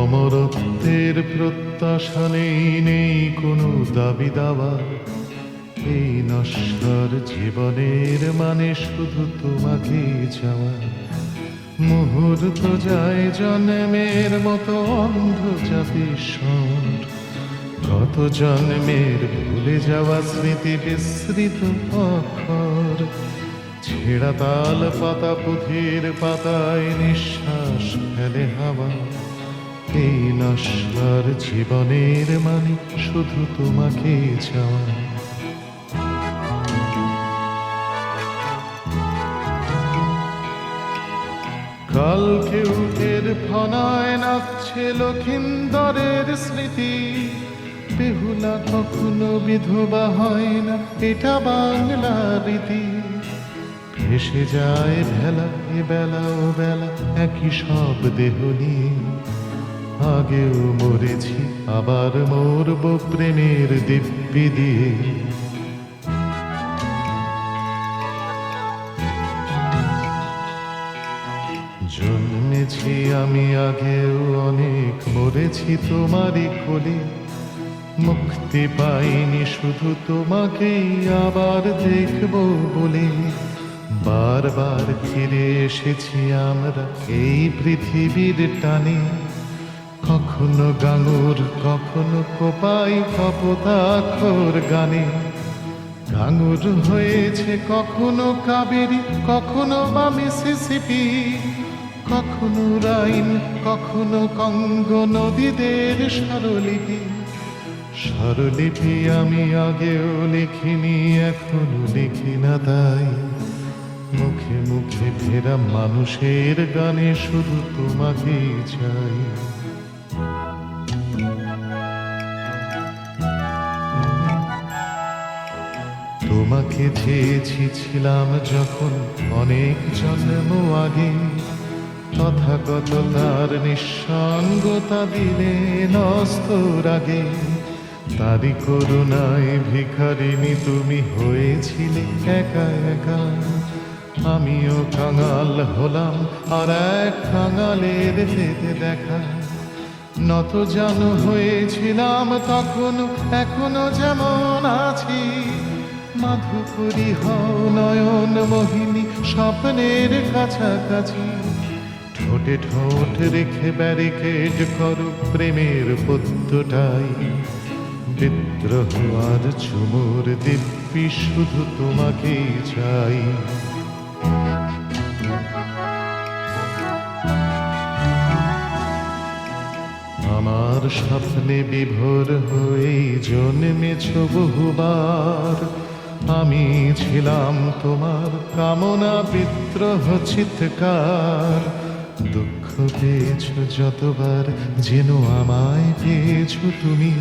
অমরত্বের প্রত্যাশা নেই কোনো দাবি দাওয়া। এই নশ্বর জীবনের মানে শুধু তোমাকে চাওয়া। মুহূর্ত যায় জন্মের মতো অন্ধ যাবে স্বর, কত জন্মের ভুলে যাওয়া স্মৃতি বিস্মৃত অক্ষর। ছেঁড়া তাল পাতা পুঁথির পাতায় নিঃশ্বাস ফেলে হাওয়া। এই নশ্বর জীবনের মানে শুধু তোমাকে চাওয়া। কালকে উঠের ফনায় নাচছে লক্ষিন্দরের স্মৃতি। বেহুলা কখনো বিধবা হয় না, এটা বাংলা রীতি। ভেসে যায় ভেলা এ বেলা ও বেলা একই সব দেহ নিয়ে। আগেও মরেছি আবার মরব প্রেমের দিব্যি দিয়ে। জন্মেছি আমি আগেও অনেক, মরেছি তোমারই কোলে। মুক্তি পাইনি শুধু তোমাকেই আবার দেখব বলে। বারবার ফিরে এসেছি আমরা এই পৃথিবীর টানে। কখনো গাঙুর কখনো কোপাই কপোতাক্ষর গানে। গাঙুর হয়েছে কখনো কাবেরী কখনো বা মিসিসিপি। কখনো রাইন কখনো কঙ্গ নদীদের স্বরলিপি। স্বরলিপি আমি আগেও লিখিনি এখনো লিখি না, তাই মুখে মুখে ফেরা মানুষের গানে শুধু তোমাকেই চাই। তোমাকে চেয়েছি ছিলাম যখন অনেক জন্ম আগে। তথাগত তার নিঃসঙ্গতা দিলে নস্তর আগে। তারি করুণায় ভিখারিণী তুমি হয়েছিলে একা একা। আমিও কাঙাল হলাম আর এক কাঙালের যেতে দেখা। নত জানু হয়েছিলাম তখন এখনো যেমন আছি। মাধুকরী হও নয়ন মোহিনী স্বপ্নের কাছাকাছি। ঠোঁটে ঠোঁট রেখে ব্যারিকেড করো প্রেমের পদ্মটাই। বিদ্রোহ আর ঝুমুর দিব্যি শুধু তোমাকেই চাই। আমার স্বপ্নে বিভোর হয়ে জন্মেছ বহুবার। আমি ছিলাম তোমার কামনা বিদ্রোহ চিৎকার। দুঃখ পেয়েছ যতবার যেন আমায় পেয়েছ তুমি।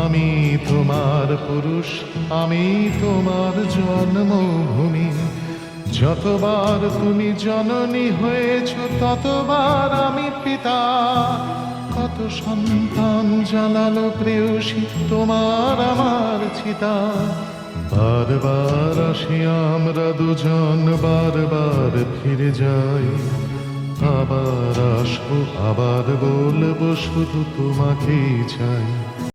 আমি তোমার পুরুষ আমি তোমার জন্মভূমি। যতবার তুমি জননী হয়েছ ততবার আমি পিতা। কত সন্তান জ্বালালো প্রেয়সী তোমার আমার চিতা। বারবার আসি আমরা দুজন বারবার ফিরে যাই। আবার আসবো আবার বলবো শুধু তোমাকেই চাই।